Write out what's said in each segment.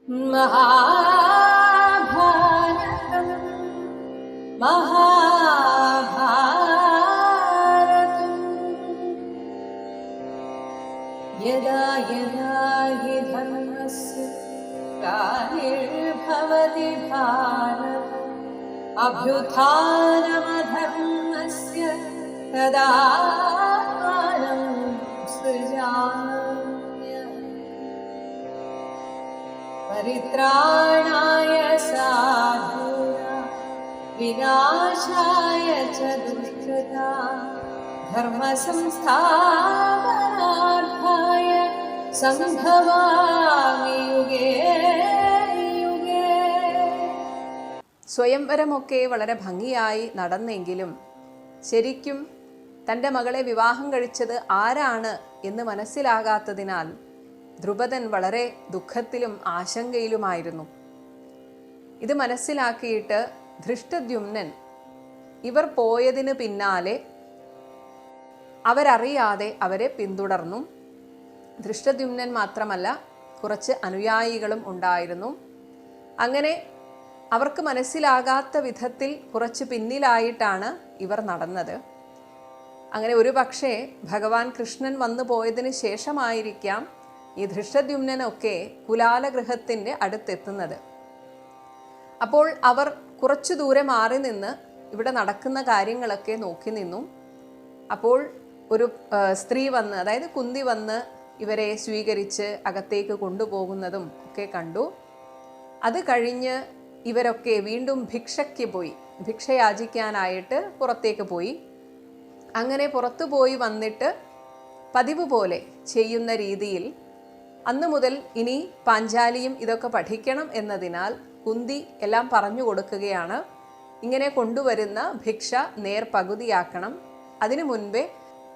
महाभारतं महाभारतं यदा यदा हि धर्मस्य ग्लानिर्भवति भारत अभ्युत्थानमधर्मस्य तदात्मानं सृजाम्यहम् परित्राणाय साधूनां विनाशाय च दुष्कृतां धर्मसंस्थापनार्थाय സംഭവാമി യുഗേ യുഗേ. സ്വയംവരമൊക്കെ വളരെ ഭംഗിയായി നടന്നെങ്കിലും ശരിക്കും തൻ്റെ മകളെ വിവാഹം കഴിച്ചത് ആരാണ് എന്ന് മനസ്സിലാകാത്തതിനാൽ ദ്രുപദൻ വളരെ ദുഃഖത്തിലും ആശങ്കയിലുമായിരുന്നു. ഇത് മനസ്സിലാക്കിയിട്ട് ധൃഷ്ടദ്യുമ്നൻ ഇവർ പോയതിന് പിന്നാലെ അവരറിയാതെ അവരെ പിന്തുടർന്നു. ധൃഷ്ടദ്യുമ്നൻ മാത്രമല്ല, കുറച്ച് അനുയായികളും ഉണ്ടായിരുന്നു. അങ്ങനെ അവർക്ക് മനസ്സിലാകാത്ത വിധത്തിൽ കുറച്ച് പിന്നിലായിട്ടാണ് ഇവർ നടന്നത്. അങ്ങനെ ഒരു പക്ഷേ ഭഗവാൻ കൃഷ്ണൻ വന്നു പോയതിന് ശേഷമായിരിക്കാം ഈ ധൃഷ്ടദ്യുമ്നനൊക്കെ കുലാലഗൃഹത്തിൻ്റെ അടുത്തെത്തുന്നത്. അപ്പോൾ അവർ കുറച്ചു ദൂരെ മാറി നിന്ന് ഇവിടെ നടക്കുന്ന കാര്യങ്ങളൊക്കെ നോക്കി നിന്നു. അപ്പോൾ ഒരു സ്ത്രീ വന്ന്, അതായത് കുന്തി വന്ന് ഇവരെ സ്വീകരിച്ച് അകത്തേക്ക് കൊണ്ടുപോകുന്നതും ഒക്കെ കണ്ടു. അത് കഴിഞ്ഞ് ഇവരൊക്കെ വീണ്ടും ഭിക്ഷയ്ക്ക് പോയി, ഭിക്ഷയാചിക്കാനായിട്ട് പുറത്തേക്ക് പോയി. അങ്ങനെ പുറത്തു പോയി വന്നിട്ട് പതിവ് പോലെ ചെയ്യുന്ന രീതിയിൽ അന്നു മുതൽ ഇനി പാഞ്ചാലിയും ഇതൊക്കെ പഠിക്കണം എന്നതിനാൽ കുന്തി എല്ലാം പറഞ്ഞു കൊടുക്കുകയാണ്. ഇങ്ങനെ കൊണ്ടുവരുന്ന ഭിക്ഷ നേർപകുതിയാക്കണം, അതിനു മുൻപേ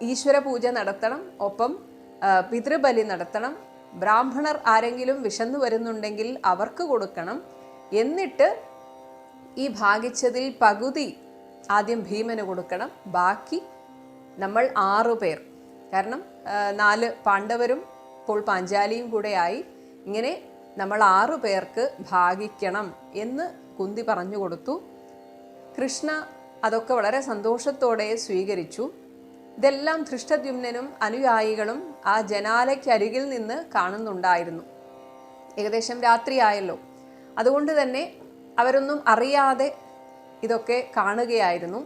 ഈശ്വര പൂജ നടത്തണം, ഒപ്പം പിതൃബലി നടത്തണം, ബ്രാഹ്മണർ ആരെങ്കിലും വിശന്നു വരുന്നുണ്ടെങ്കിൽ അവർക്ക് കൊടുക്കണം, എന്നിട്ട് ഈ ഭാഗിച്ചതിൽ പകുതി ആദ്യം ഭീമന് കൊടുക്കണം, ബാക്കി നമ്മൾ 6 പേർ, കാരണം 4 പാണ്ഡവരും ഇപ്പോൾ പാഞ്ചാലിയും കൂടെയായി, ഇങ്ങനെ നമ്മൾ 6 പേർക്ക് ഭാഗിക്കണം എന്ന് കുന്തി പറഞ്ഞു കൊടുത്തു. കൃഷ്ണ അതൊക്കെ വളരെ സന്തോഷത്തോടെ സ്വീകരിച്ചു. ഇതെല്ലാം ധൃഷ്ടദ്യുമ്നനും അനുയായികളും ആ ജനാലയ്ക്കരികിൽ നിന്ന് കാണുന്നുണ്ടായിരുന്നു. ഏകദേശം രാത്രിയായല്ലോ, അതുകൊണ്ട് തന്നെ അവരൊന്നും അറിയാതെ ഇതൊക്കെ കാണുകയായിരുന്നു.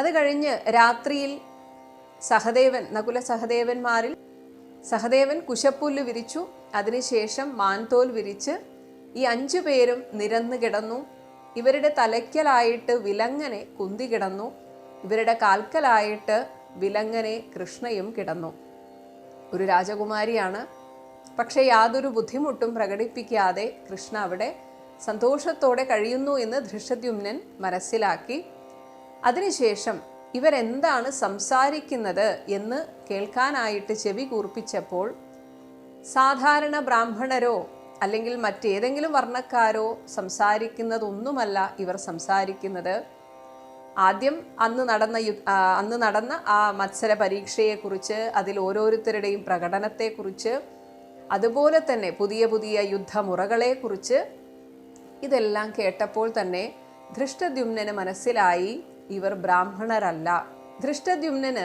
അത് കഴിഞ്ഞ് രാത്രിയിൽ സഹദേവൻ, നകുല സഹദേവന്മാരിൽ സഹദേവൻ കുശപ്പുല്ല് വിരിച്ചു, അതിനുശേഷം മാൻതോൽ വിരിച്ച് ഈ 5 പേരും നിരന്ന് കിടന്നു. ഇവരുടെ തലയ്ക്കലായിട്ട് വിലങ്ങനെ കുന്തി കിടന്നു, ഇവരുടെ കാൽക്കലായിട്ട് വിലങ്ങനെ കൃഷ്ണയും കിടന്നു. ഒരു രാജകുമാരിയാണ്, പക്ഷേ യാതൊരു ബുദ്ധിമുട്ടും പ്രകടിപ്പിക്കാതെ കൃഷ്ണ അവിടെ സന്തോഷത്തോടെ കഴിയുന്നു എന്ന് ധൃഷ്ടദ്യുമ്നൻ മനസ്സിലാക്കി. അതിനുശേഷം ഇവരെന്താണ് സംസാരിക്കുന്നത് എന്ന് കേൾക്കാനായിട്ട് ചെവി കൂർപ്പിച്ചപ്പോൾ സാധാരണ ബ്രാഹ്മണരോ അല്ലെങ്കിൽ മറ്റേതെങ്കിലും വർണ്ണക്കാരോ സംസാരിക്കുന്നതൊന്നുമല്ല ഇവർ സംസാരിക്കുന്നത്. ആദ്യം അന്ന് നടന്ന ആ മത്സര പരീക്ഷയെക്കുറിച്ച്, അതിൽ ഓരോരുത്തരുടെയും പ്രകടനത്തെക്കുറിച്ച്, അതുപോലെ തന്നെ പുതിയ പുതിയ യുദ്ധമുറകളെക്കുറിച്ച് ഇതെല്ലാം കേട്ടപ്പോൾ തന്നെ ധൃഷ്ടദ്യുമ്നന് മനസ്സിലായി ഇവർ ബ്രാഹ്മണരല്ല. ധൃഷ്ടദ്യുമ്നന്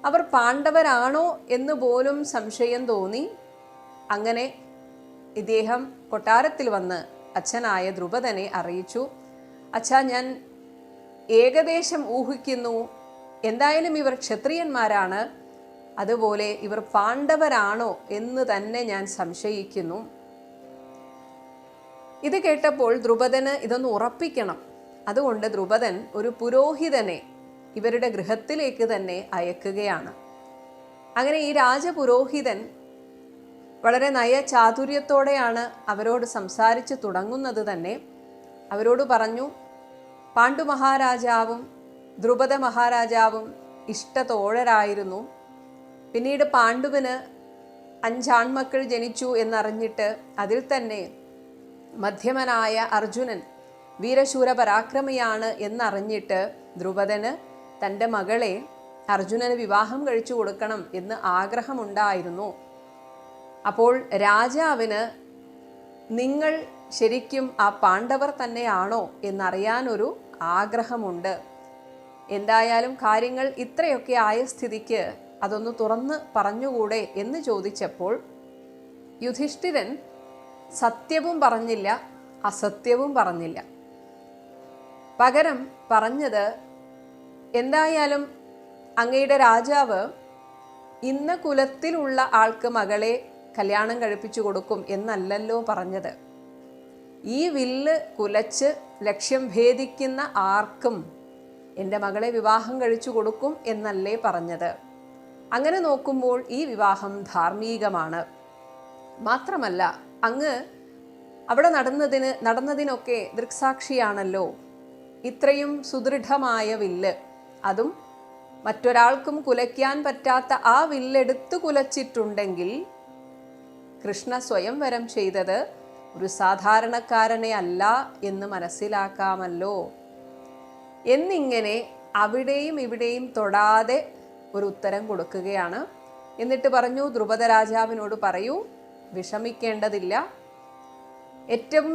അവർ പാണ്ഡവരാണോ എന്ന് പോലും സംശയം തോന്നി. അങ്ങനെ ഇദ്ദേഹം കൊട്ടാരത്തിൽ വന്ന് അച്ഛനായ ദ്രുപദനെ അറിയിച്ചു. അച്ഛാ, ഞാൻ ഏകദേശം ഊഹിക്കുന്നു, എന്തായാലും ഇവർ ക്ഷത്രിയന്മാരാണ്, അതുപോലെ ഇവർ പാണ്ഡവരാണോ എന്ന് തന്നെ ഞാൻ സംശയിക്കുന്നു. ഇത് കേട്ടപ്പോൾ ദ്രുപദന് ഇതൊന്ന് ഉറപ്പിക്കണം. അതുകൊണ്ട് ദ്രുപദൻ ഒരു പുരോഹിതനെ ഇവരുടെ ഗൃഹത്തിലേക്ക് തന്നെ അയക്കുകയാണ്. അങ്ങനെ ഈ രാജപുരോഹിതൻ വളരെ നയചാതുര്യത്തോടെയാണ് അവരോട് സംസാരിച്ച് തുടങ്ങുന്നത് തന്നെ. അവരോട് പറഞ്ഞു, പാണ്ഡു മഹാരാജാവും ദ്രുപദ മഹാരാജാവും ഇഷ്ടതോഴരായിരുന്നു. പിന്നീട് പാണ്ഡുവിന് 5 ആൺമക്കൾ ജനിച്ചു എന്നറിഞ്ഞിട്ട് അതിൽ തന്നെ മധ്യമനായ അർജുനൻ വീരശൂര പരാക്രമിയാണ് എന്നറിഞ്ഞിട്ട് ദ്രുപദന് തൻ്റെ മകളെ അർജുനന് വിവാഹം കഴിച്ചു കൊടുക്കണം എന്ന് ആഗ്രഹമുണ്ടായിരുന്നു. അപ്പോൾ രാജാവിന് നിങ്ങൾ ശരിക്കും ആ പാണ്ഡവർ തന്നെയാണോ എന്നറിയാനൊരു ആഗ്രഹമുണ്ട്. എന്തായാലും കാര്യങ്ങൾ ഇത്രയൊക്കെ ആയ സ്ഥിതിക്ക് അതൊന്ന് തുറന്ന് പറഞ്ഞുകൂടെ എന്ന് ചോദിച്ചപ്പോൾ യുധിഷ്ഠിരൻ സത്യവും പറഞ്ഞില്ല, അസത്യവും പറഞ്ഞില്ല. പകരം പറഞ്ഞത്, എന്തായാലും അങ്ങയുടെ രാജാവ് ഇന്ന കുലത്തിലുള്ള ആൾക്ക് മകളെ കല്യാണം കഴിപ്പിച്ചു കൊടുക്കും എന്നല്ലല്ലോ പറഞ്ഞത്. ഈ വില്ല് കുലച്ച് ലക്ഷ്യം ഭേദിക്കുന്ന ആർക്കും എൻ്റെ മകളെ വിവാഹം കഴിച്ചു കൊടുക്കും എന്നല്ലേ പറഞ്ഞത്. അങ്ങനെ നോക്കുമ്പോൾ ഈ വിവാഹം ധാർമ്മികമാണ്. മാത്രമല്ല, അങ്ങ് അവിടെ നടന്നതിനൊക്കെ ദൃക്സാക്ഷിയാണല്ലോ. ഇത്രയും സുദൃഢമായ വില്ല്, അതും മറ്റൊരാൾക്കും കുലയ്ക്കാൻ പറ്റാത്ത ആ വില്ലെടുത്ത് കുലച്ചിട്ടുണ്ടെങ്കിൽ കൃഷ്ണ സ്വയംവരം ചെയ്തത് ഒരു സാധാരണക്കാരനെ അല്ല എന്ന് മനസ്സിലാക്കാമല്ലോ എന്നിങ്ങനെ അവിടെയും ഇവിടെയും തൊടാതെ ഒരു ഉത്തരം കൊടുക്കുകയാണ്. എന്നിട്ട് പറഞ്ഞു, ദ്രുപദ രാജാവിനോട് പറയൂ, വിഷമിക്കേണ്ടതില്ല. ഏറ്റവും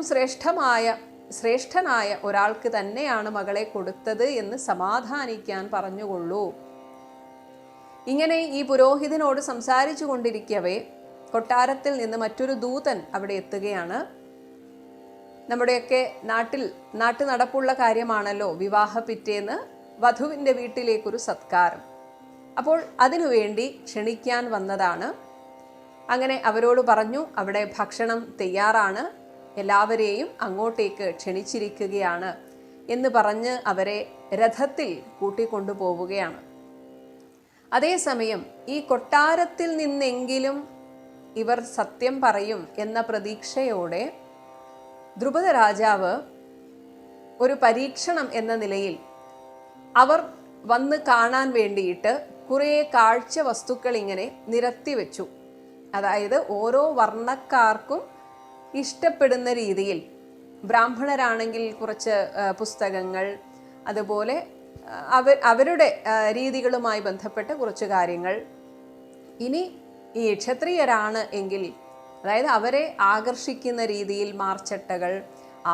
ശ്രേഷ്ഠനായ ഒരാൾക്ക് തന്നെയാണ് മകളെ കൊടുത്തത് എന്ന് സമാധാനിക്കാൻ പറഞ്ഞുകൊള്ളൂ. ഇങ്ങനെ ഈ പുരോഹിതനോട് സംസാരിച്ചു കൊണ്ടിരിക്കവേ കൊട്ടാരത്തിൽ നിന്ന് മറ്റൊരു ദൂതൻ അവിടെ എത്തുകയാണ്. നമ്മുടെയൊക്കെ നാട്ടു നടപ്പുള്ള കാര്യമാണല്ലോ വിവാഹ പിറ്റേന്ന് വധുവിൻ്റെ വീട്ടിലേക്കൊരു സത്കാരം. അപ്പോൾ അതിനുവേണ്ടി ക്ഷണിക്കാൻ വന്നതാണ്. അങ്ങനെ അവരോട് പറഞ്ഞു, അവിടെ ഭക്ഷണം തയ്യാറാണ്, എല്ലാവരെയും അങ്ങോട്ടേക്ക് ക്ഷണിച്ചിരിക്കുകയാണ് എന്ന് പറഞ്ഞ് അവരെ രഥത്തിൽ കൂട്ടിക്കൊണ്ടുപോവുകയാണ്. അതേസമയം ഈ കൊട്ടാരത്തിൽ നിന്നെങ്കിലും ഇവർ സത്യം പറയും എന്ന പ്രതീക്ഷയോടെ ദ്രുപദ രാജാവ് ഒരു പരീക്ഷണം എന്ന നിലയിൽ അവർ വന്ന് കാണാൻ വേണ്ടിയിട്ട് കുറേ കാഴ്ച വസ്തുക്കൾ ഇങ്ങനെ നിരത്തി വെച്ചു. അതായത് ഓരോ വർണ്ണക്കാർക്കും ഇഷ്ടപ്പെടുന്ന രീതിയിൽ, ബ്രാഹ്മണരാണെങ്കിൽ കുറച്ച് പുസ്തകങ്ങൾ, അതുപോലെ അവരുടെ രീതികളുമായി ബന്ധപ്പെട്ട കുറച്ച് കാര്യങ്ങൾ. ഇനി ഈ ക്ഷത്രിയരാണ് എങ്കിൽ, അതായത് അവരെ ആകർഷിക്കുന്ന രീതിയിൽ മാർച്ചട്ടകൾ,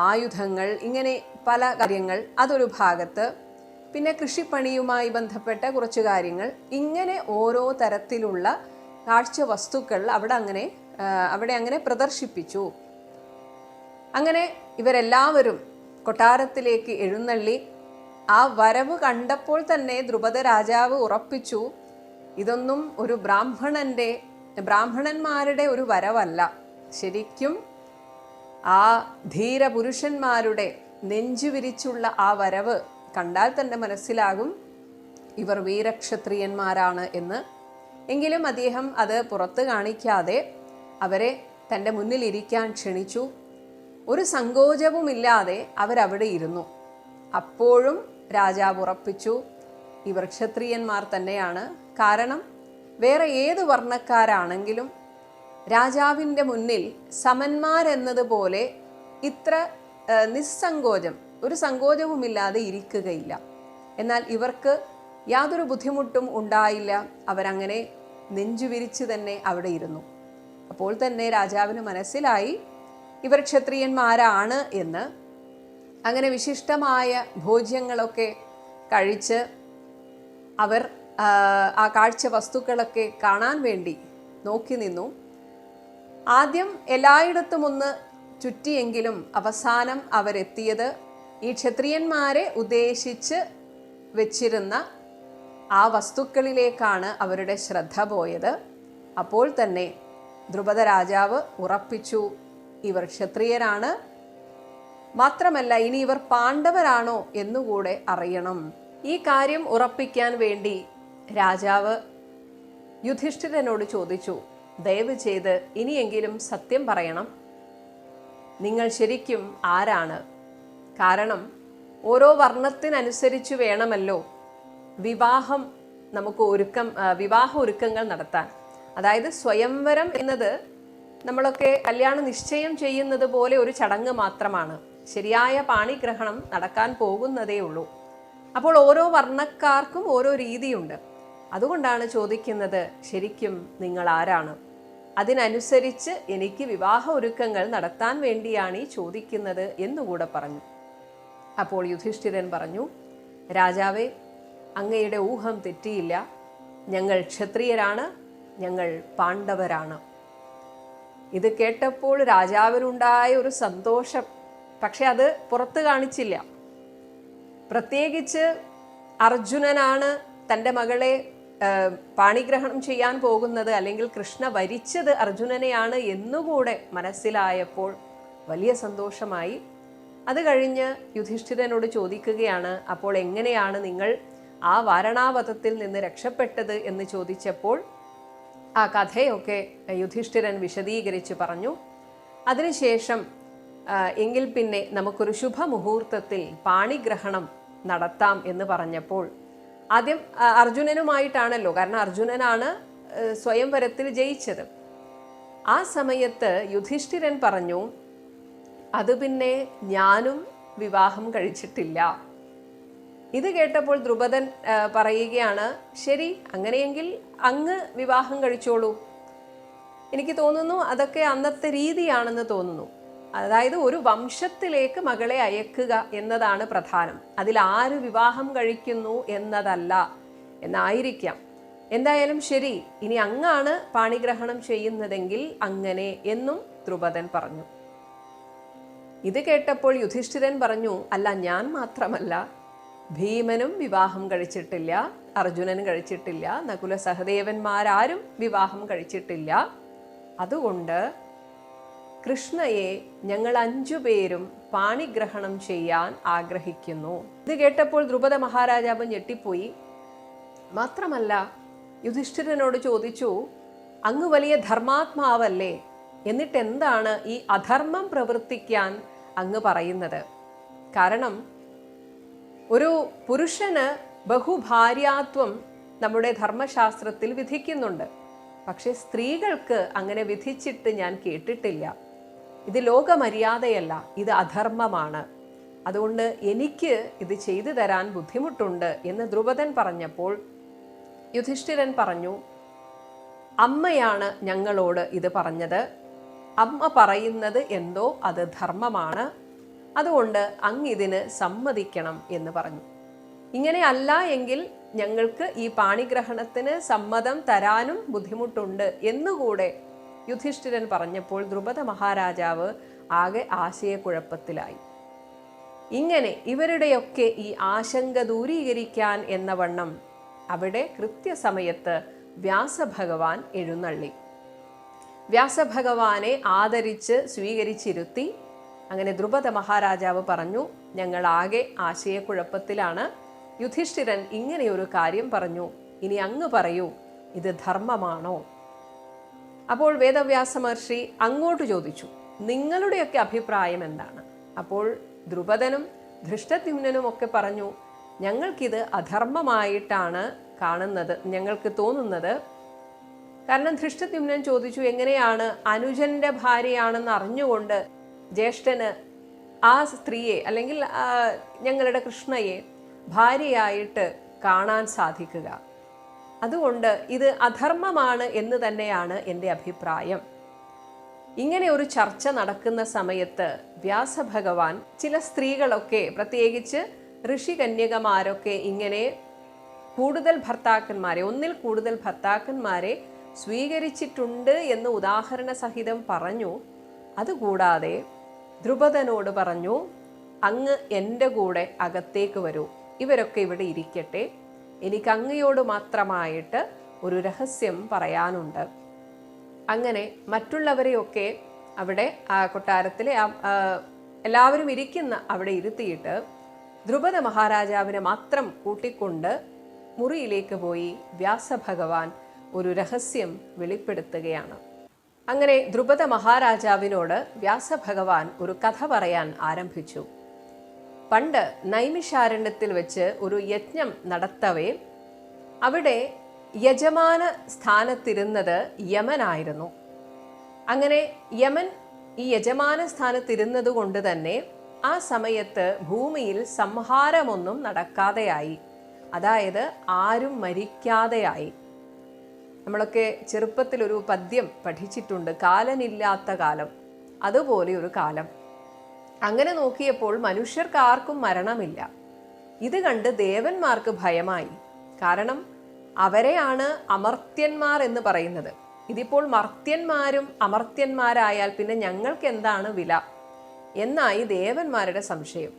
ആയുധങ്ങൾ, ഇങ്ങനെ പല കാര്യങ്ങൾ അതൊരു ഭാഗത്ത്. പിന്നെ കൃഷിപ്പണിയുമായി ബന്ധപ്പെട്ട കുറച്ച് കാര്യങ്ങൾ. ഇങ്ങനെ ഓരോ തരത്തിലുള്ള കാഴ്ച വസ്തുക്കൾ അവിടെ അങ്ങനെ പ്രദർശിപ്പിച്ചു. അങ്ങനെ ഇവരെല്ലാവരും കൊട്ടാരത്തിലേക്ക് എഴുന്നള്ളി. ആ വരവ് കണ്ടപ്പോൾ തന്നെ ദ്രുപദ രാജാവ് ഉറപ്പിച്ചു, ഇതൊന്നും ഒരു ബ്രാഹ്മണന്മാരുടെ ഒരു വരവല്ല. ശരിക്കും ആ ധീരപുരുഷന്മാരുടെ നെഞ്ചുവിരിച്ചുള്ള ആ വരവ് കണ്ടാൽ തന്നെ മനസ്സിലാകും ഇവർ വീരക്ഷത്രിയന്മാരാണ് എന്ന്. എങ്കിലും അദ്ദേഹം അത് പുറത്ത് കാണിക്കാതെ അവരെ തൻ്റെ മുന്നിൽ ഇരിക്കാൻ ക്ഷണിച്ചു. ഒരു സങ്കോചവുമില്ലാതെ അവരവിടെ ഇരുന്നു. അപ്പോഴും രാജാവ് ഉറപ്പിച്ചു, ഇവർ ക്ഷത്രിയന്മാർ തന്നെയാണ്. കാരണം വേറെ ഏത് വർണ്ണക്കാരാണെങ്കിലും രാജാവിൻ്റെ മുന്നിൽ സമന്മാരെന്നതുപോലെ ഇത്ര നിസ്സങ്കോചം, ഒരു സങ്കോചവുമില്ലാതെ ഇരിക്കുകയില്ല. എന്നാൽ ഇവർക്ക് യാതൊരു ബുദ്ധിമുട്ടും ഉണ്ടായില്ല. അവരങ്ങനെ നെഞ്ചുവിരിച്ച് തന്നെ അവിടെ ഇരുന്നു. അപ്പോൾ തന്നെ രാജാവിന് മനസ്സിലായി ഇവർ ക്ഷത്രിയന്മാരാണ് എന്ന്. അങ്ങനെ വിശിഷ്ടമായ ഭോജ്യങ്ങളൊക്കെ കഴിച്ച് അവർ ആ കാഴ്ച വസ്തുക്കളൊക്കെ കാണാൻ വേണ്ടി നോക്കി നിന്നു. ആദ്യം എല്ലായിടത്തും ഒന്ന് ചുറ്റിയെങ്കിലും അവസാനം അവരെത്തിയത് ഈ ക്ഷത്രിയന്മാരെ ഉദ്ദേശിച്ച് വെച്ചിരുന്ന ആ വസ്തുക്കളിലേക്കാണ് അവരുടെ ശ്രദ്ധ പോയത്. അപ്പോൾ തന്നെ ദ്രുപദ രാജാവ് ഉറപ്പിച്ചു, ഇവർ ക്ഷത്രിയരാണ്. മാത്രമല്ല, ഇനി ഇവർ പാണ്ഡവരാണോ എന്നുകൂടെ അറിയണം. ഈ കാര്യം ഉറപ്പിക്കാൻ വേണ്ടി രാജാവ് യുധിഷ്ഠിരനോട് ചോദിച്ചു, ദയവ് ചെയ്ത് ഇനിയെങ്കിലും സത്യം പറയണം, നിങ്ങൾ ശരിക്കും ആരാണ്? കാരണം ഓരോ വർണ്ണത്തിനനുസരിച്ച് വേണമല്ലോ വിവാഹ ഒരുക്കങ്ങൾ നടത്താൻ. അതായത് സ്വയംവരം എന്നത് നമ്മളൊക്കെ കല്യാണ നിശ്ചയം ചെയ്യുന്നത് പോലെ ഒരു ചടങ്ങ് മാത്രമാണ്. ശരിയായ പാണിഗ്രഹണം നടക്കാൻ പോകുന്നതേ ഉള്ളൂ. അപ്പോൾ ഓരോ വർണ്ണക്കാർക്കും ഓരോ രീതിയുണ്ട്. അതുകൊണ്ടാണ് ചോദിക്കുന്നത്, ശരിക്കും നിങ്ങൾ ആരാണ്? അതിനനുസരിച്ച് എനിക്ക് വിവാഹ ഒരുക്കങ്ങൾ നടത്താൻ വേണ്ടിയാണ് ഈ ചോദിക്കുന്നത് എന്നുകൂടെ പറഞ്ഞു. അപ്പോൾ യുധിഷ്ഠിരൻ പറഞ്ഞു, രാജാവേ, അങ്ങയുടെ ഊഹം തെറ്റിയില്ല. ഞങ്ങൾ ക്ഷത്രിയരാണ്, ഞങ്ങൾ പാണ്ഡവരാണ്. ഇത് കേട്ടപ്പോൾ രാജാവിനുണ്ടായ ഒരു സന്തോഷം, പക്ഷെ അത് പുറത്ത് കാണിച്ചില്ല. പ്രത്യേകിച്ച് അർജുനനാണ് തൻ്റെ മകളെ പാണിഗ്രഹണം ചെയ്യാൻ പോകുന്നത്, അല്ലെങ്കിൽ കൃഷ്ണ വരിച്ചത് അർജുനനെയാണ് എന്നുകൂടെ മനസ്സിലായപ്പോൾ വലിയ സന്തോഷമായി. അത് കഴിഞ്ഞ് യുധിഷ്ഠിരനോട് ചോദിക്കുകയാണ്, അപ്പോൾ എങ്ങനെയാണ് നിങ്ങൾ ആ വാരണാവതത്തിൽ നിന്ന് രക്ഷപ്പെട്ടത് എന്ന് ചോദിച്ചപ്പോൾ ആ കഥയൊക്കെ യുധിഷ്ഠിരൻ വിശദീകരിച്ച് പറഞ്ഞു. അതിനുശേഷം എങ്കിൽ പിന്നെ നമുക്കൊരു ശുഭമുഹൂർത്തത്തിൽ പാണിഗ്രഹണം നടത്താം എന്ന് പറഞ്ഞപ്പോൾ, ആദ്യം അർജുനനുമായിട്ടാണല്ലോ, കാരണം അർജുനനാണ് സ്വയംവരത്തിൽ ജയിച്ചത്. ആ സമയത്ത് യുധിഷ്ഠിരൻ പറഞ്ഞു, അത് പിന്നെ ഞാനും വിവാഹം കഴിച്ചിട്ടില്ല. ഇത് കേട്ടപ്പോൾ ദ്രുപദൻ പറയുകയാണ്, ശരി, അങ്ങനെയെങ്കിൽ അങ്ങ് വിവാഹം കഴിച്ചോളൂ. എനിക്ക് തോന്നുന്നു അതൊക്കെ അന്നത്തെ രീതിയാണെന്ന് തോന്നുന്നു. അതായത് ഒരു വംശത്തിലേക്ക് മകളെ അയക്കുക എന്നതാണ് പ്രധാനം, അതിൽ ആര് വിവാഹം കഴിക്കുന്നു എന്നതല്ല എന്നായിരിക്കാം. എന്തായാലും ശരി, ഇനി അങ്ങാണ് പാണിഗ്രഹണം ചെയ്യുന്നതെങ്കിൽ അങ്ങനെ എന്നും ദ്രുപദൻ പറഞ്ഞു. ഇത് കേട്ടപ്പോൾ യുധിഷ്ഠിരൻ പറഞ്ഞു, അല്ല, ഞാൻ മാത്രമല്ല, ഭീമനും വിവാഹം കഴിച്ചിട്ടില്ല, അർജുനൻ കഴിച്ചിട്ടില്ല, നകുല സഹദേവന്മാരാരും വിവാഹം കഴിച്ചിട്ടില്ല. അതുകൊണ്ട് കൃഷ്ണയെ ഞങ്ങൾ 5 പേരും പാണിഗ്രഹണം ചെയ്യാൻ ആഗ്രഹിക്കുന്നു. ഇത് കേട്ടപ്പോൾ ദ്രുപദ മഹാരാജാവ് ഞെട്ടിപ്പോയി. മാത്രമല്ല യുധിഷ്ഠിരനോട് ചോദിച്ചു, അങ്ങ് വലിയ ധർമാത്മാവല്ലേ, എന്നിട്ട് എന്താണ് ഈ അധർമ്മം പ്രവർത്തിക്കാൻ അങ്ങ് പറയുന്നത്? കാരണം ഒരു പുരുഷന് ബഹുഭാര്യാത്വം നമ്മുടെ ധർമ്മശാസ്ത്രത്തിൽ വിധിക്കുന്നുണ്ട്. പക്ഷെ സ്ത്രീകൾക്ക് അങ്ങനെ വിധിച്ചിട്ട് ഞാൻ കേട്ടിട്ടില്ല. ഇത് ലോകമര്യാദയല്ല, ഇത് അധർമ്മമാണ്. അതുകൊണ്ട് എനിക്ക് ഇത് ചെയ്തു തരാൻ ബുദ്ധിമുട്ടുണ്ട് എന്ന് ദ്രുപദൻ പറഞ്ഞപ്പോൾ യുധിഷ്ഠിരൻ പറഞ്ഞു, അമ്മയാണ് ഞങ്ങളോട് ഇത് പറഞ്ഞത്. അമ്മ പറയുന്നത് എന്തോ അത് ധർമ്മമാണ്. അതുകൊണ്ട് അങ്ങ് ഇതിന് സമ്മതിക്കണം എന്ന് പറഞ്ഞു. ഇങ്ങനെ അല്ല എങ്കിൽ ഞങ്ങൾക്ക് ഈ പാണിഗ്രഹണത്തിന് സമ്മതം തരാനും ബുദ്ധിമുട്ടുണ്ട് എന്നുകൂടെ യുധിഷ്ഠിരൻ പറഞ്ഞപ്പോൾ ദ്രുപദ മഹാരാജാവ് ആകെ ആശയക്കുഴപ്പത്തിലായി. ഇങ്ങനെ ഇവരുടെയൊക്കെ ഈ ആശങ്ക ദൂരീകരിക്കാൻ എന്ന വണ്ണം അവിടെ കൃത്യസമയത്ത് വ്യാസഭഗവാൻ എഴുന്നള്ളി. വ്യാസഭഗവാനെ ആദരിച്ച് സ്വീകരിച്ചിരുത്തി. അങ്ങനെ ദ്രുപദ മഹാരാജാവ് പറഞ്ഞു, ഞങ്ങൾ ആകെ ആശയക്കുഴപ്പത്തിലാണ്. യുധിഷ്ഠിരൻ ഇങ്ങനെയൊരു കാര്യം പറഞ്ഞു, ഇനി അങ്ങ് പറയൂ, ഇത് ധർമ്മമാണോ? അപ്പോൾ വേദവ്യാസ മഹർഷി അങ്ങോട്ട് ചോദിച്ചു, നിങ്ങളുടെയൊക്കെ അഭിപ്രായം എന്താണ്? അപ്പോൾ ദ്രുപദനും ധൃഷ്ടദ്യുമ്നനും ഒക്കെ പറഞ്ഞു, ഞങ്ങൾക്കിത് അധർമ്മമായിട്ടാണ് കാണുന്നത്, ഞങ്ങൾക്ക് തോന്നുന്നത്. കാരണം ധൃഷ്ടദ്യുമ്നൻ ചോദിച്ചു, എങ്ങനെയാണ് അനുജന്റെ ഭാര്യയാണെന്ന് അറിഞ്ഞുകൊണ്ട് ജ്യേഷ്ഠന് ആ സ്ത്രീയെ അല്ലെങ്കിൽ ഞങ്ങളുടെ കൃഷ്ണയെ ഭാര്യയായിട്ട് കാണാൻ സാധിക്കുക? അതുകൊണ്ട് ഇത് അധർമ്മമാണ് എന്ന് തന്നെയാണ് എൻ്റെ അഭിപ്രായം. ഇങ്ങനെ ഒരു ചർച്ച നടക്കുന്ന സമയത്ത് വ്യാസഭഗവാൻ ചില സ്ത്രീകളൊക്കെ, പ്രത്യേകിച്ച് ഋഷികന്യകമാരൊക്കെ ഇങ്ങനെ കൂടുതൽ ഭർത്താക്കന്മാരെ, ഒന്നിൽ കൂടുതൽ ഭർത്താക്കന്മാരെ സ്വീകരിച്ചിട്ടുണ്ട് എന്ന് ഉദാഹരണ സഹിതം പറഞ്ഞു. അതുകൂടാതെ ദ്രുപദനോട് പറഞ്ഞു, അങ്ങ് എൻ്റെ കൂടെ അകത്തേക്ക് വരൂ, ഇവരൊക്കെ ഇവിടെ ഇരിക്കട്ടെ, എനിക്ക് അങ്ങയോട് മാത്രമായിട്ട് ഒരു രഹസ്യം പറയാനുണ്ട്. അങ്ങനെ മറ്റുള്ളവരെയൊക്കെ അവിടെ ആ കൊട്ടാരത്തിലെ എല്ലാവരും ഇരിക്കുന്ന അവിടെ ഇരുത്തിയിട്ട് ദ്രുപദ മഹാരാജാവിനെ മാത്രം കൂട്ടിക്കൊണ്ട് മുറിയിലേക്ക് പോയി വ്യാസഭഗവാൻ ഒരു രഹസ്യം വെളിപ്പെടുത്തുകയാണ്. അങ്ങനെ ദ്രുപദ മഹാരാജാവിനോട് വ്യാസഭഗവാൻ ഒരു കഥ പറയാൻ ആരംഭിച്ചു. പണ്ട് നൈമിഷാരണ്യത്തിൽ വെച്ച് ഒരു യജ്ഞം നടത്തവേ അവിടെ യജമാന സ്ഥാനത്തിരുന്നത് യമനായിരുന്നു. അങ്ങനെ യമൻ ഈ യജമാന സ്ഥാനത്തിരുന്നത് കൊണ്ട് തന്നെ ആ സമയത്ത് ഭൂമിയിൽ സംഹാരമൊന്നും നടക്കാതെയായി. അതായത് ആരും മരിക്കാതെയായി. നമ്മളൊക്കെ ചെറുപ്പത്തിലൊരു പദ്യം പഠിച്ചിട്ടുണ്ട്, കാലനില്ലാത്ത കാലം, അതുപോലെ ഒരു കാലം. അങ്ങനെ നോക്കിയപ്പോൾ മനുഷ്യർക്ക് ആർക്കും മരണമില്ല. ഇത് കണ്ട് ദേവന്മാർക്ക് ഭയമായി. കാരണം അവരെയാണ് അമർത്യന്മാർ എന്ന് പറയുന്നത്. ഇതിപ്പോൾ മർത്യന്മാരും അമർത്യന്മാരായാൽ പിന്നെ ഞങ്ങൾക്ക് എന്താണ് വില എന്നായി ദേവന്മാരുടെ സംശയം.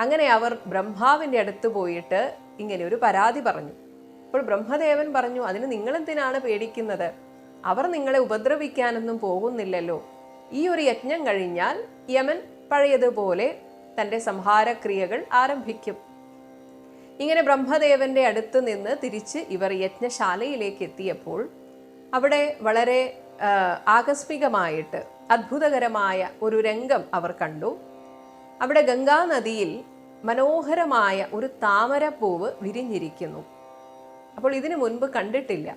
അങ്ങനെ അവർ ബ്രഹ്മാവിൻ്റെ അടുത്ത് പോയിട്ട് ഇങ്ങനെ ഒരു പരാതി പറഞ്ഞു. അപ്പോൾ ബ്രഹ്മദേവൻ പറഞ്ഞു, അതിന് നിങ്ങളെന്തിനാണ് പേടിക്കുന്നത്? അവർ നിങ്ങളെ ഉപദ്രവിക്കാനൊന്നും പോകുന്നില്ലല്ലോ. ഈ ഒരു യജ്ഞം കഴിഞ്ഞാൽ യമൻ പഴയതുപോലെ തൻ്റെ സംഹാരക്രിയകൾ ആരംഭിക്കും. ഇങ്ങനെ ബ്രഹ്മദേവന്റെ അടുത്ത് നിന്ന് തിരിച്ച് ഇവർ യജ്ഞശാലയിലേക്ക് എത്തിയപ്പോൾ അവിടെ വളരെ ആകസ്മികമായിട്ട് അത്ഭുതകരമായ ഒരു രംഗം അവർ കണ്ടു. അവിടെ ഗംഗാനദിയിൽ മനോഹരമായ ഒരു താമരപ്പൂവ് വിരിഞ്ഞിരിക്കുന്നു. അപ്പോൾ ഇതിനു മുൻപ് കണ്ടിട്ടില്ല.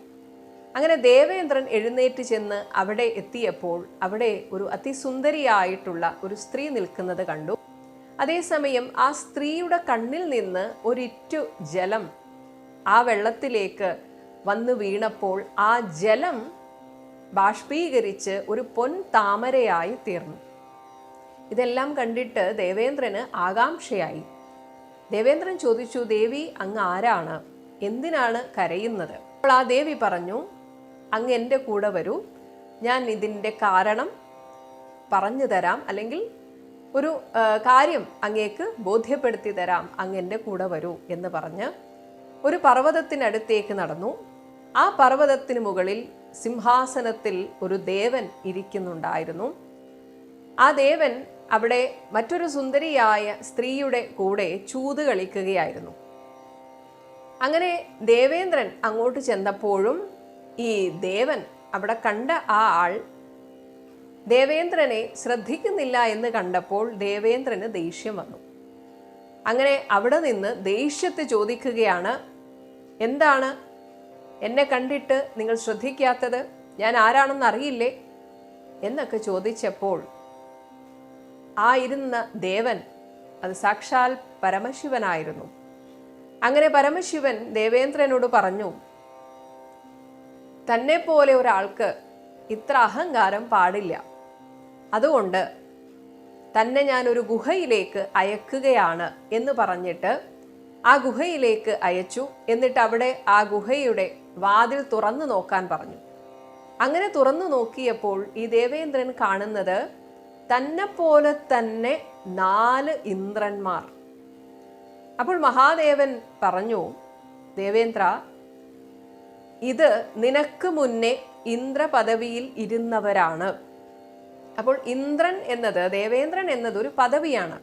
അങ്ങനെ ദേവേന്ദ്രൻ എഴുന്നേറ്റ് ചെന്ന് അവിടെ എത്തിയപ്പോൾ അവിടെ ഒരു അതിസുന്ദരിയായിട്ടുള്ള ഒരു സ്ത്രീ നിൽക്കുന്നത് കണ്ടു. അതേസമയം ആ സ്ത്രീയുടെ കണ്ണിൽ നിന്ന് ഒരിറ്റു ജലം ആ വെള്ളത്തിലേക്ക് വന്നു വീണപ്പോൾ ആ ജലം ബാഷ്പീകരിച്ച് ഒരു പൊൻ താമരയായി തീർന്നു. ഇതെല്ലാം കണ്ടിട്ട് ദേവേന്ദ്രന് ആകാംക്ഷയായി. ദേവേന്ദ്രൻ ചോദിച്ചു, ദേവി അങ്ങ് ആരാണ്? എന്തിനാണ് കരയുന്നത്? അപ്പോൾ ആ ദേവി പറഞ്ഞു, അങ്ങ് എൻ്റെ കൂടെ വരൂ, ഞാൻ ഇതിൻ്റെ കാരണം പറഞ്ഞു തരാം, അല്ലെങ്കിൽ ഒരു കാര്യം അങ്ങേക്ക് ബോധ്യപ്പെടുത്തി തരാം, അങ്ങ് എൻ്റെ കൂടെ വരൂ എന്ന് പറഞ്ഞ് ഒരു പർവ്വതത്തിനടുത്തേക്ക് നടന്നു. ആ പർവ്വതത്തിന് മുകളിൽ സിംഹാസനത്തിൽ ഒരു ദേവൻ ഇരിക്കുന്നുണ്ടായിരുന്നു. ആ ദേവൻ അവിടെ മറ്റൊരു സുന്ദരിയായ സ്ത്രീയുടെ കൂടെ ചൂത് കളിക്കുകയായിരുന്നു. അങ്ങനെ ദേവേന്ദ്രൻ അങ്ങോട്ട് ചെന്നപ്പോഴും ഈ ദേവൻ അവിടെ കണ്ട ആ ആൾ ദേവേന്ദ്രനെ ശ്രദ്ധിക്കുന്നില്ല എന്ന് കണ്ടപ്പോൾ ദേവേന്ദ്രന് ദേഷ്യം വന്നു. അങ്ങനെ അവിടെ നിന്ന് ദേഷ്യത്തെ ചോദിക്കുകയാണ്, എന്താണ് എന്നെ കണ്ടിട്ട് നിങ്ങൾ ശ്രദ്ധിക്കാത്തത്? ഞാൻ ആരാണെന്ന് അറിയില്ലേ എന്നൊക്കെ ചോദിച്ചപ്പോൾ ആ ഇരുന്ന ദേവൻ അത് സാക്ഷാൽ പരമശിവനായിരുന്നു. അങ്ങനെ പരമശിവൻ ദേവേന്ദ്രനോട് പറഞ്ഞു, തന്നെ പോലെ ഒരാൾക്ക് ഇത്ര അഹങ്കാരം പാടില്ല. അതുകൊണ്ട് തന്നെ ഞാനൊരു ഗുഹയിലേക്ക് അയക്കുകയാണ് എന്ന് പറഞ്ഞിട്ട് ആ ഗുഹയിലേക്ക് അയച്ചു. എന്നിട്ട് അവിടെ ആ ഗുഹയുടെ വാതിൽ തുറന്നു നോക്കാൻ പറഞ്ഞു. അങ്ങനെ തുറന്നു നോക്കിയപ്പോൾ ഈ ദേവേന്ദ്രൻ കാണുന്നത് തന്നെ പോലെ തന്നെ 4 ഇന്ദ്രന്മാർ. അപ്പോൾ മഹാദേവൻ പറഞ്ഞു, ദേവേന്ദ്ര, ഇത് നിനക്ക് മുന്നേ ഇന്ദ്രപദവിയിൽ ഇരുന്നവരാണ്. അപ്പോൾ ഇന്ദ്രൻ എന്നത്, ദേവേന്ദ്രൻ എന്നത് ഒരു പദവിയാണ്,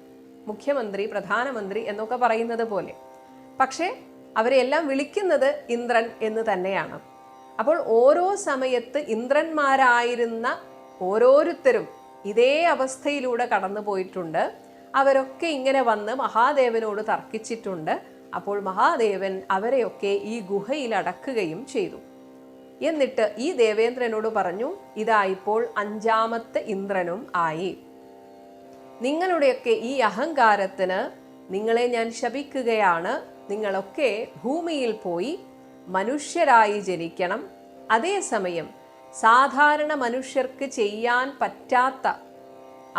മുഖ്യമന്ത്രി, പ്രധാനമന്ത്രി എന്നൊക്കെ പറയുന്നത് പോലെ. പക്ഷേ അവരെല്ലാം വിളിക്കുന്നത് ഇന്ദ്രൻ എന്ന് തന്നെയാണ്. അപ്പോൾ ഓരോ സമയത്ത് ഇന്ദ്രന്മാരായിരുന്ന ഓരോരുത്തരും ഇതേ അവസ്ഥയിലൂടെ കടന്നു പോയിട്ടുണ്ട്. അവരൊക്കെ ഇങ്ങനെ വന്ന് മഹാദേവനോട് തർക്കിച്ചിട്ടുണ്ട്. അപ്പോൾ മഹാദേവൻ അവരെയൊക്കെ ഈ ഗുഹയിൽ അടക്കുകയും ചെയ്തു. എന്നിട്ട് ഈ ദേവേന്ദ്രനോട് പറഞ്ഞു, ഇതാ ഇപ്പോൾ 5ാമത്തെ ഇന്ദ്രനും ആയി. നിങ്ങളുടെയൊക്കെ ഈ അഹങ്കാരത്തിന് നിങ്ങളെ ഞാൻ ശപിക്കുകയാണ്. നിങ്ങളൊക്കെ ഭൂമിയിൽ പോയി മനുഷ്യരായി ജനിക്കണം. അതേസമയം സാധാരണ മനുഷ്യർക്ക് ചെയ്യാൻ പറ്റാത്ത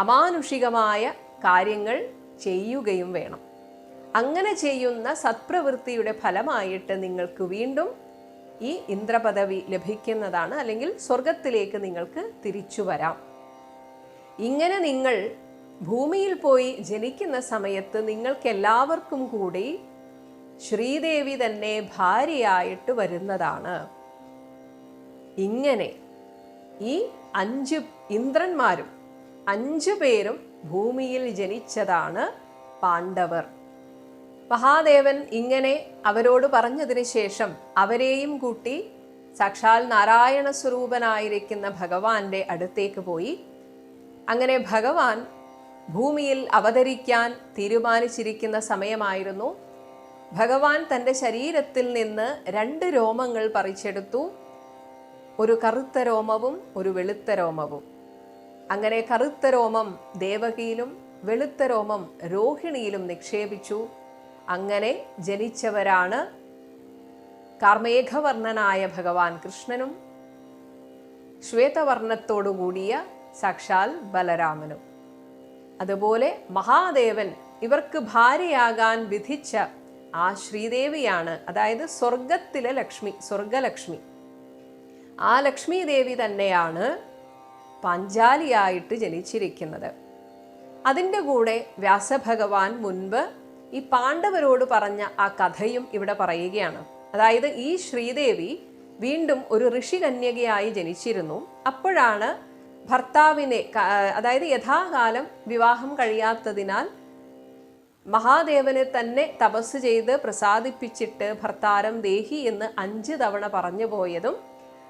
അമാനുഷികമായ കാര്യങ്ങൾ ചെയ്യുകയും വേണം. അങ്ങനെ ചെയ്യുന്ന സത്പ്രവൃത്തിയുടെ ഫലമായിട്ട് നിങ്ങൾക്ക് വീണ്ടും ഈ ഇന്ദ്രപദവി ലഭിക്കുന്നതാണ്, അല്ലെങ്കിൽ സ്വർഗത്തിലേക്ക് നിങ്ങൾക്ക് തിരിച്ചു വരാം. ഇങ്ങനെ നിങ്ങൾ ഭൂമിയിൽ പോയി ജനിക്കുന്ന സമയത്ത് നിങ്ങൾക്കെല്ലാവർക്കും കൂടി ശ്രീദേവി തന്നെ ഭാര്യയായിട്ട് വരുന്നതാണ്. ഇങ്ങനെ ഈ 5 ഇന്ദ്രന്മാരും 5 പേരും ഭൂമിയിൽ ജനിച്ചതാണ് പാണ്ഡവർ. മഹാദേവൻ ഇങ്ങനെ അവരോട് പറഞ്ഞതിന് ശേഷം അവരെയും കൂട്ടി സാക്ഷാൽ നാരായണ സ്വരൂപനായിരിക്കുന്ന ഭഗവാന്റെ അടുത്തേക്ക് പോയി. അങ്ങനെ ഭഗവാൻ ഭൂമിയിൽ അവതരിക്കാൻ തീരുമാനിച്ചിരിക്കുന്ന സമയമായിരുന്നു. ഭഗവാൻ തൻ്റെ ശരീരത്തിൽ നിന്ന് 2 രോമങ്ങൾ പറിച്ചെടുത്തു, ഒരു കറുത്ത രോമവും ഒരു വെളുത്ത രോമവും. അങ്ങനെ കറുത്ത രോമം ദേവകിയിലും വെളുത്ത രോമം രോഹിണിയിലും നിക്ഷേപിച്ചു. അങ്ങനെ ജനിച്ചവരാണ് കാർമേഘവർണ്ണനായ ഭഗവാൻ കൃഷ്ണനും ശ്വേതവർണ്ണത്തോടുകൂടിയ സാക്ഷാൽ ബലരാമനും. അതുപോലെ മഹാദേവൻ ഇവർക്ക് ഭാര്യയാകാൻ വിധിച്ച ആ ശ്രീദേവിയാണ്, അതായത് സ്വർഗത്തിലെ ലക്ഷ്മി, സ്വർഗലക്ഷ്മി. ആ ലക്ഷ്മി ദേവി തന്നെയാണ് പാഞ്ചാലിയായിട്ട് ജനിച്ചിരിക്കുന്നത്. അതിൻ്റെ കൂടെ വ്യാസഭഗവാൻ മുൻപ് ഈ പാണ്ഡവരോട് പറഞ്ഞ ആ കഥയും ഇവിടെ പറയുകയാണ്. അതായത് ഈ ശ്രീദേവി വീണ്ടും ഒരു ഋഷികന്യകയായി ജനിച്ചിരുന്നു. അപ്പോഴാണ് ഭർത്താവിനെ, അതായത് യഥാകാലം വിവാഹം കഴിയാത്തതിനാൽ മഹാദേവനെ തന്നെ തപസ് ചെയ്ത് പ്രസാദിപ്പിച്ചിട്ട് ഭർത്താരം ദേഹി എന്ന് 5 തവണ പറഞ്ഞു പോയതും,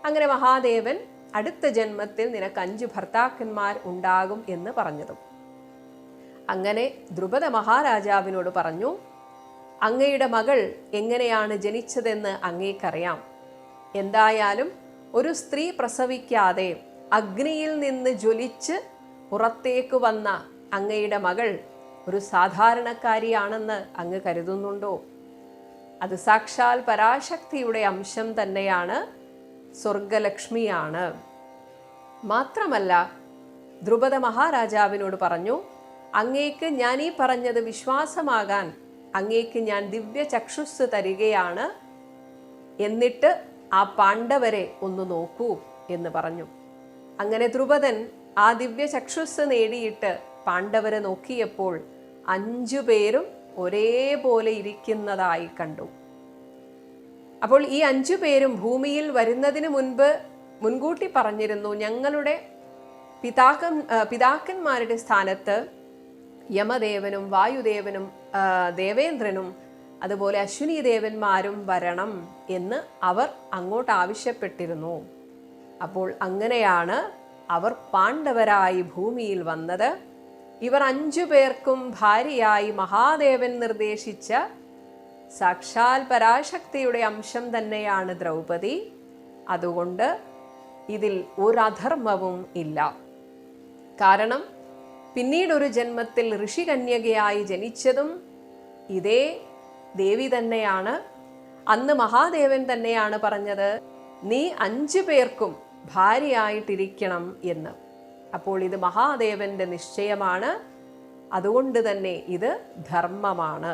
അങ്ങനെ മഹാദേവൻ അടുത്ത ജന്മത്തിൽ നിനക്ക് 5 ഭർത്താക്കന്മാർ ഉണ്ടാകും എന്ന് പറഞ്ഞതും. അങ്ങനെ ദ്രുപദ മഹാരാജാവിനോട് പറഞ്ഞു, അങ്ങയുടെ മകൾ എങ്ങനെയാണ് ജനിച്ചതെന്ന് അങ്ങേക്കറിയാം. എന്തായാലും ഒരു സ്ത്രീ പ്രസവിക്കാതെ അഗ്നിയിൽ നിന്ന് ജ്വലിച്ച് പുറത്തേക്ക് വന്ന അങ്ങയുടെ മകൾ ഒരു സാധാരണക്കാരിയാണെന്ന് അങ്ങ് കരുതുന്നുണ്ടോ? അത് സാക്ഷാൽ പരാശക്തിയുടെ അംശം തന്നെയാണ്, സ്വർഗലക്ഷ്മിയാണ്. മാത്രമല്ല ദ്രുപദ മഹാരാജാവിനോട് പറഞ്ഞു, അങ്ങേക്ക് ഞാൻ ഈ പറഞ്ഞത് വിശ്വാസമാകാൻ അങ്ങേക്ക് ഞാൻ ദിവ്യ ചക്ഷുസ് തരികയാണ്, എന്നിട്ട് ആ പാണ്ഡവരെ ഒന്ന് നോക്കൂ എന്ന് പറഞ്ഞു. അങ്ങനെ ദ്രുപദൻ ആ ദിവ്യ ചക്ഷുസ് നേടിയിട്ട് പാണ്ഡവരെ നോക്കിയപ്പോൾ 5 പേരും ഒരേപോലെ ഇരിക്കുന്നതായി കണ്ടു. അപ്പോൾ ഈ 5 പേരും ഭൂമിയിൽ വരുന്നതിന് മുൻകൂട്ടി പറഞ്ഞിരുന്നു, ഞങ്ങളുടെ പിതാക്കന്മാരുടെ സ്ഥാനത്ത് യമദേവനും വായുദേവനും ദേവേന്ദ്രനും അതുപോലെ അശ്വിനി ദേവന്മാരും വരണം എന്ന് അവർ അങ്ങോട്ട് ആവശ്യപ്പെട്ടിരുന്നു. അപ്പോൾ അങ്ങനെയാണ് അവർ പാണ്ഡവരായി ഭൂമിയിൽ വന്നത്. ഇവർ 5 പേർക്കും ഭാര്യയായി മഹാദേവൻ നിർദ്ദേശിച്ച സാക്ഷാൽ പരാശക്തിയുടെ അംശം തന്നെയാണ് ദ്രൗപദി. അതുകൊണ്ട് ഇതിൽ ഒരു അധർമ്മവും ഇല്ല. കാരണം പിന്നീടൊരു ജന്മത്തിൽ ഋഷികന്യകയായി ജനിച്ചതും ഇതേ ദേവി തന്നെയാണ്. അന്ന് മഹാദേവൻ തന്നെയാണ് പറഞ്ഞത്, നീ 5 പേർക്കും ഭാര്യയായിട്ടിരിക്കണം എന്ന്. അപ്പോൾ ഇത് മഹാദേവന്റെ നിശ്ചയമാണ്. അതുകൊണ്ട് തന്നെ ഇത് ധർമ്മമാണ്.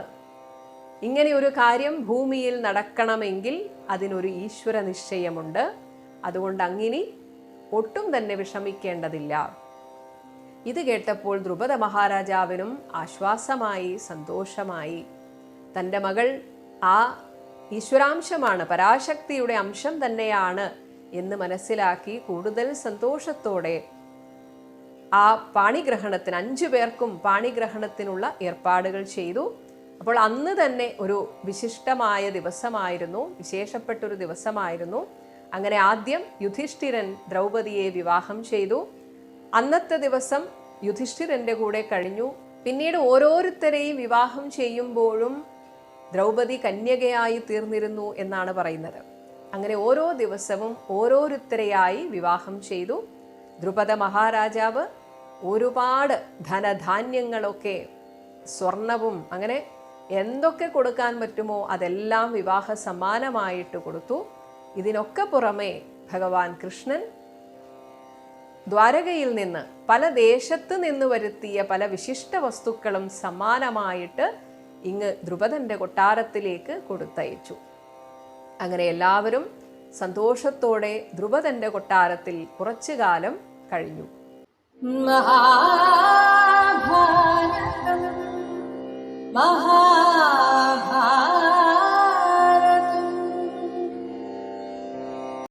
ഇങ്ങനെ ഒരു കാര്യം ഭൂമിയിൽ നടക്കണമെങ്കിൽ അതിനൊരു ഈശ്വര നിശ്ചയമുണ്ട്. അതുകൊണ്ട് അങ്ങിനി ഒട്ടും തന്നെ വിഷമിക്കേണ്ടതില്ല. ഇത് കേട്ടപ്പോൾ ദ്രുപദ മഹാരാജാവിനും ആശ്വാസമായി, സന്തോഷമായി. തൻ്റെ മകൾ ആ ഈശ്വരാംശമാണ്, പരാശക്തിയുടെ അംശം തന്നെയാണ് എന്ന് മനസ്സിലാക്കി കൂടുതൽ സന്തോഷത്തോടെ ആ പാണിഗ്രഹണത്തിന് 5 പേർക്കും പാണിഗ്രഹണത്തിനുള്ള ഏർപ്പാടുകൾ ചെയ്തു. അപ്പോൾ അന്ന് തന്നെ ഒരു വിശിഷ്ടമായ ദിവസമായിരുന്നു, വിശേഷപ്പെട്ടൊരു ദിവസമായിരുന്നു. അങ്ങനെ ആദ്യം യുധിഷ്ഠിരൻ ദ്രൗപദിയെ വിവാഹം ചെയ്തു. അന്നത്തെ ദിവസം യുധിഷ്ഠിരൻ്റെ കൂടെ കഴിഞ്ഞു. പിന്നീട് ഓരോരുത്തരെയും വിവാഹം ചെയ്യുമ്പോഴും ദ്രൗപദി കന്യകയായി തീർന്നിരുന്നു എന്നാണ് പറയുന്നത്. അങ്ങനെ ഓരോ ദിവസവും ഓരോരുത്തരെയായി വിവാഹം ചെയ്തു. ദ്രുപദ മഹാരാജാവ് ഒരുപാട് ധനധാന്യങ്ങളൊക്കെ, സ്വർണവും, അങ്ങനെ എന്തൊക്കെ കൊടുക്കാൻ പറ്റുമോ അതെല്ലാം വിവാഹ സമ്മാനമായിട്ട് കൊടുത്തു. ഇതിനൊക്കെ പുറമെ ഭഗവാൻ കൃഷ്ണൻ ദ്വാരകയിൽ നിന്ന് പല ദേശത്ത് നിന്ന് വരുത്തിയ പല വിശിഷ്ട വസ്തുക്കളും സമ്മാനമായിട്ട് ഇങ്ങ് ദ്രുപദന്റെ കൊട്ടാരത്തിലേക്ക് കൊടുത്തയച്ചു. അങ്ങനെ എല്ലാവരും സന്തോഷത്തോടെ ദ്രുപദന്റെ കൊട്ടാരത്തിൽ കുറച്ചു കാലം കഴിഞ്ഞു. മഹാഭാരതം